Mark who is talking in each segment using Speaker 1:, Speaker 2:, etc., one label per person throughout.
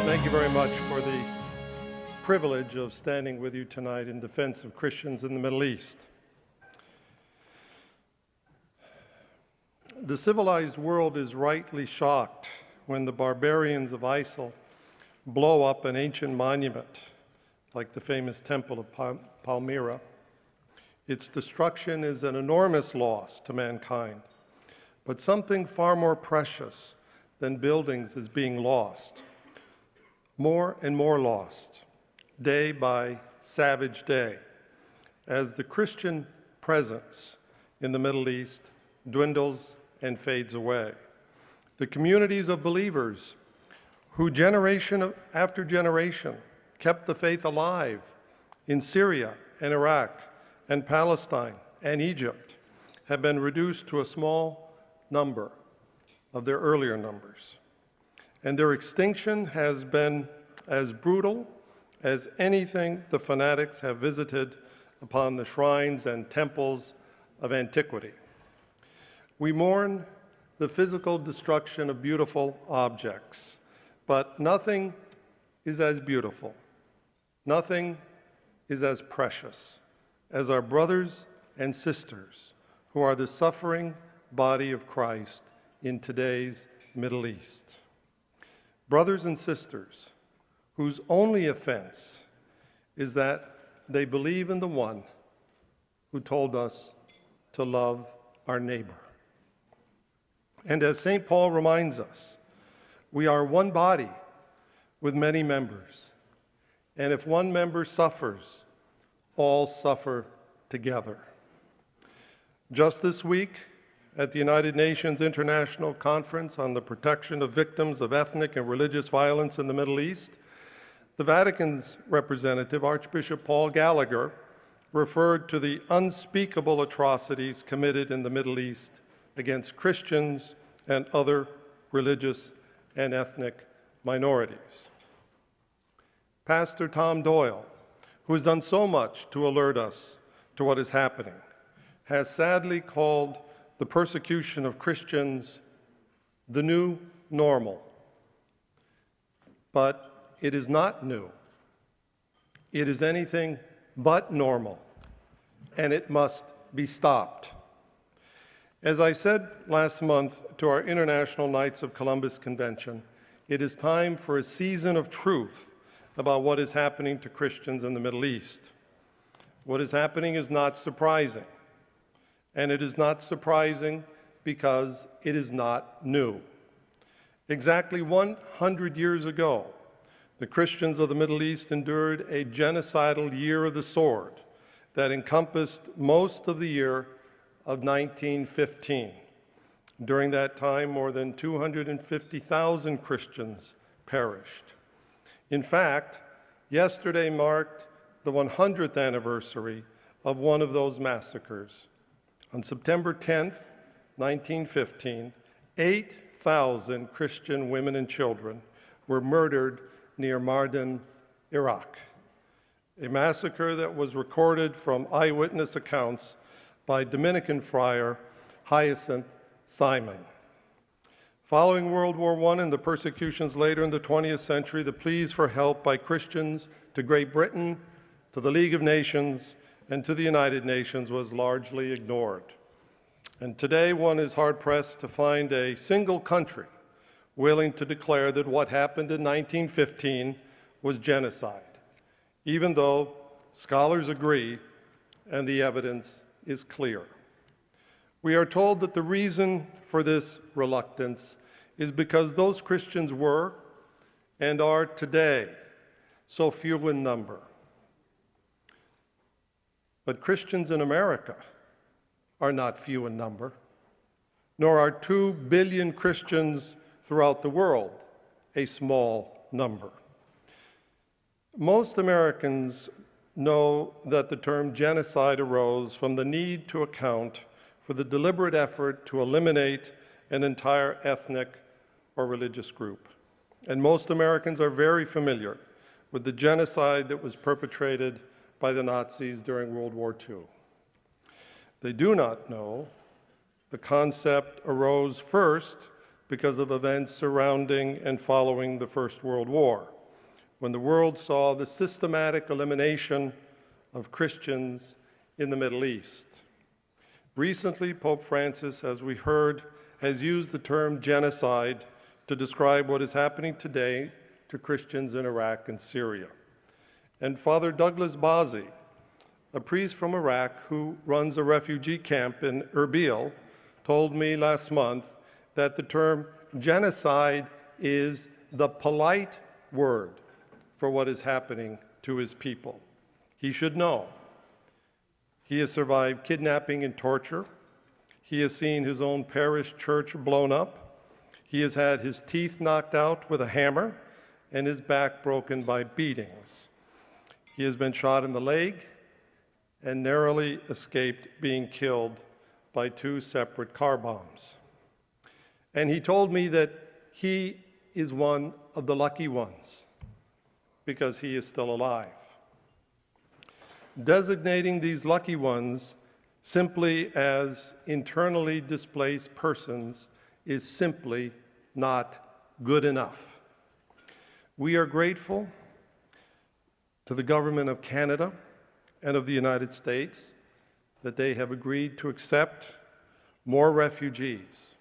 Speaker 1: Thank you very much for the privilege of standing with you tonight in defense of Christians in the Middle East. The civilized world is rightly shocked when the barbarians of ISIL blow up an ancient monument like the famous Temple of Palmyra. Its destruction is an enormous loss to mankind, but something far more precious than buildings is being lost. More and more lost, day by savage day, as the Christian presence in the Middle East dwindles and fades away. The communities of believers who generation after generation kept the faith alive in Syria and Iraq and Palestine and Egypt have been reduced to a small number of their earlier numbers. And their extinction has been as brutal as anything the fanatics have visited upon the shrines and temples of antiquity. We mourn the physical destruction of beautiful objects, but nothing is as beautiful, nothing is as precious as our brothers and sisters who are the suffering body of Christ in today's Middle East. Brothers and sisters whose only offense is that they believe in the one who told us to love our neighbor. And as St. Paul reminds us, we are one body with many members. And if one member suffers, all suffer together. Just this week, at the United Nations International Conference on the Protection of Victims of Ethnic and Religious Violence in the Middle East, the Vatican's representative, Archbishop Paul Gallagher, referred to the unspeakable atrocities committed in the Middle East against Christians and other religious and ethnic minorities. Pastor Tom Doyle, who has done so much to alert us to what is happening, has sadly called the persecution of Christians the new normal. But it is not new. It is anything but normal, and it must be stopped. As I said last month to our International Knights of Columbus Convention, it is time for a season of truth about what is happening to Christians in the Middle East. What is happening is not surprising, and it is not surprising because it is not new. Exactly 100 years ago, the Christians of the Middle East endured a genocidal year of the sword that encompassed most of the year of 1915. During that time, more than 250,000 Christians perished. In fact, yesterday marked the 100th anniversary of one of those massacres. On September 10th, 1915, 8,000 Christian women and children were murdered near Mardin, Iraq, a massacre that was recorded from eyewitness accounts by Dominican friar Hyacinth Simon. Following World War I and the persecutions later in the 20th century, the pleas for help by Christians to Great Britain, to the League of Nations, and to the United Nations was largely ignored. And today one is hard-pressed to find a single country willing to declare that what happened in 1915 was genocide, even though scholars agree and the evidence is clear. We are told that the reason for this reluctance is because those Christians were and are today so few in number. But Christians in America are not few in number, nor are 2 billion Christians throughout the world a small number. Most Americans know that the term genocide arose from the need to account for the deliberate effort to eliminate an entire ethnic or religious group. And most Americans are very familiar with the genocide that was perpetrated by the Nazis during World War II. They do not know the concept arose first because of events surrounding and following the First World War, when the world saw the systematic elimination of Christians in the Middle East. Recently, Pope Francis, as we heard, has used the term genocide to describe what is happening today to Christians in Iraq and Syria. And Father Douglas Bazzi, a priest from Iraq who runs a refugee camp in Erbil, told me last month that the term genocide is the polite word for what is happening to his people. He should know. He has survived kidnapping and torture. He has seen his own parish church blown up. He has had his teeth knocked out with a hammer and his back broken by beatings. He has been shot in the leg and narrowly escaped being killed by 2 separate car bombs. And he told me that he is one of the lucky ones because he is still alive. Designating these lucky ones simply as internally displaced persons is simply not good enough. We are grateful to the government of Canada and of the United States that they have agreed to accept more refugees.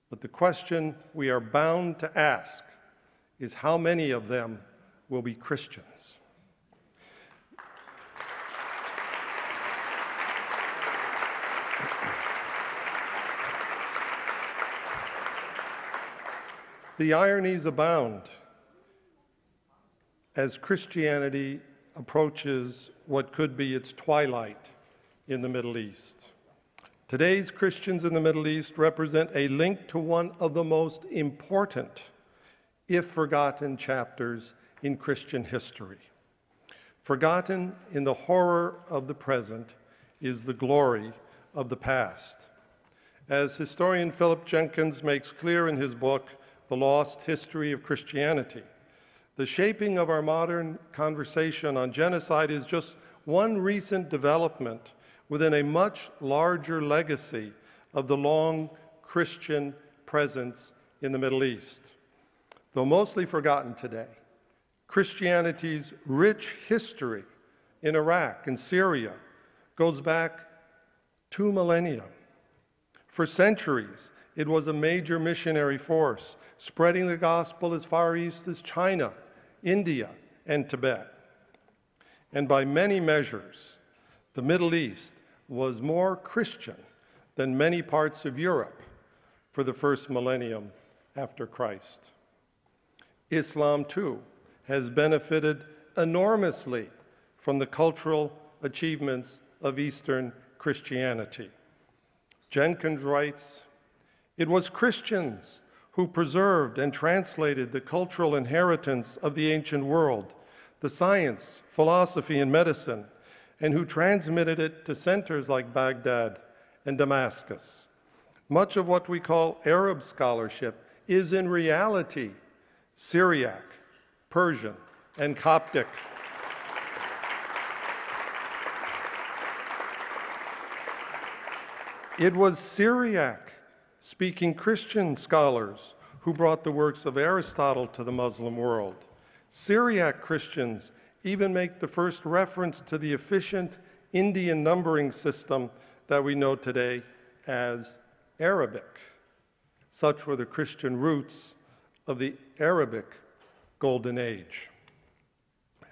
Speaker 1: But the question we are bound to ask is how many of them will be Christians? The ironies abound as Christianity approaches what could be its twilight in the Middle East. Today's Christians in the Middle East represent a link to one of the most important, if forgotten, chapters in Christian history. Forgotten in the horror of the present is the glory of the past. As historian Philip Jenkins makes clear in his book, The Lost History of Christianity, the shaping of our modern conversation on genocide is just one recent development within a much larger legacy of the long Christian presence in the Middle East. Though mostly forgotten today, Christianity's rich history in Iraq and Syria goes back 2 millennia. For centuries, it was a major missionary force, spreading the gospel as far east as China, India, and Tibet. And by many measures, the Middle East was more Christian than many parts of Europe for the first millennium after Christ. Islam, too, has benefited enormously from the cultural achievements of Eastern Christianity. Jenkins writes, "It was Christians who preserved and translated the cultural inheritance of the ancient world, the science, philosophy, and medicine, and who transmitted it to centers like Baghdad and Damascus. Much of what we call Arab scholarship is in reality Syriac, Persian, and Coptic. It was Syriac-speaking Christian scholars who brought the works of Aristotle to the Muslim world. Syriac Christians even make the first reference to the efficient Indian numbering system that we know today as Arabic. Such were the Christian roots of the Arabic Golden Age.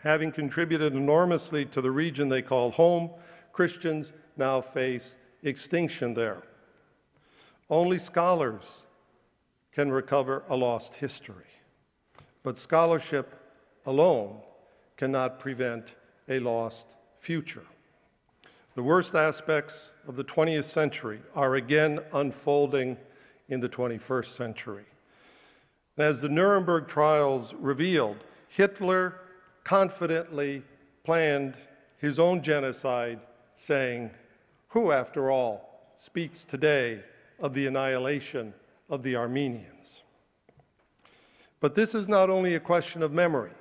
Speaker 1: Having contributed enormously to the region they call home, Christians now face extinction there. Only scholars can recover a lost history, but scholarship alone cannot prevent a lost future. The worst aspects of the 20th century are again unfolding in the 21st century. As the Nuremberg trials revealed, Hitler confidently planned his own genocide, saying, "Who, after all, speaks today of the annihilation of the Armenians?" But this is not only a question of memory,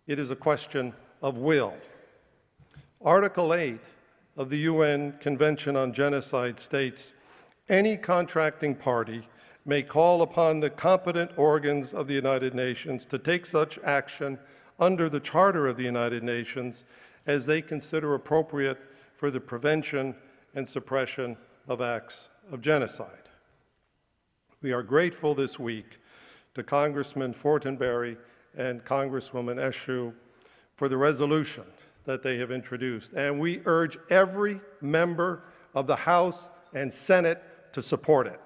Speaker 1: it is a question of will. Article 8 of the UN Convention on Genocide states, "Any contracting party may call upon the competent organs of the United Nations to take such action under the Charter of the United Nations as they consider appropriate for the prevention and suppression of acts of genocide. We are grateful this week to Congressman Fortenberry and Congresswoman Eshoo for the resolution that they have introduced, and we urge every member of the House and Senate to support it.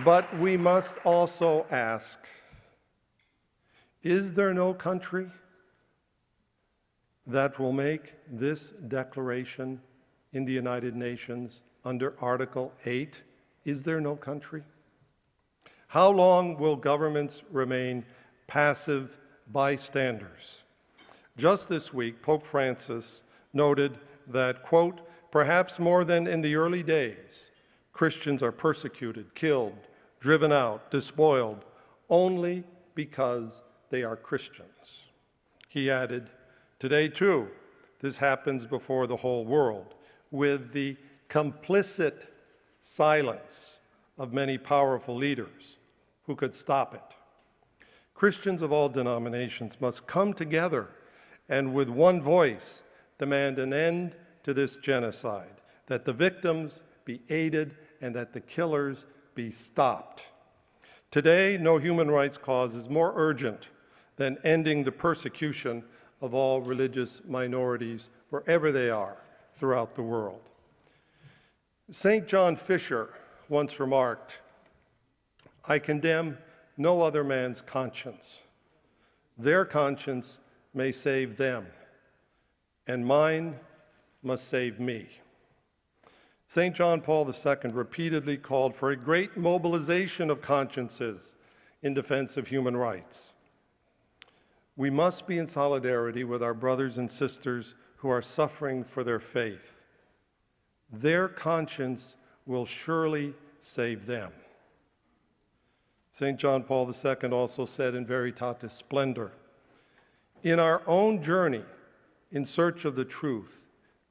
Speaker 1: But we must also ask, is there no country that will make this declaration in the United Nations under Article 8? Is there no country? How long will governments remain passive bystanders? Just this week, Pope Francis noted that, quote, perhaps more than in the early days, Christians are persecuted, killed, driven out, despoiled, only because they are Christians. He added, today too, this happens before the whole world, with the complicit silence of many powerful leaders who could stop it. Christians of all denominations must come together and with one voice demand an end to this genocide, that the victims be aided and that the killers be stopped. Today, no human rights cause is more urgent than ending the persecution of all religious minorities wherever they are throughout the world. St. John Fisher once remarked, I condemn no other man's conscience. Their conscience may save them, and mine must save me. St. John Paul II repeatedly called for a great mobilization of consciences in defense of human rights. We must be in solidarity with our brothers and sisters who are suffering for their faith. Their conscience will surely save them. St. John Paul II also said in Veritatis Splendor, in our own journey in search of the truth,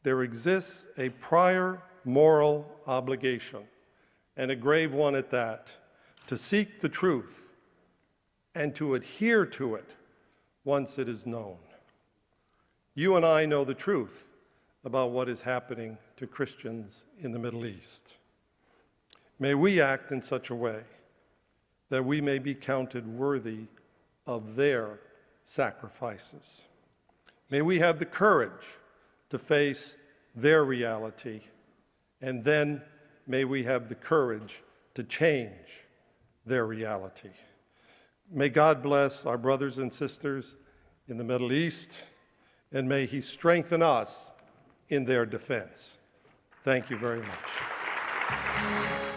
Speaker 1: there exists a prior moral obligation, and a grave one at that, to seek the truth and to adhere to it once it is known. You and I know the truth about what is happening to Christians in the Middle East. May we act in such a way that we may be counted worthy of their sacrifices. May we have the courage to face their reality, and then may we have the courage to change their reality. May God bless our brothers and sisters in the Middle East, and may He strengthen us in their defense. Thank you very much.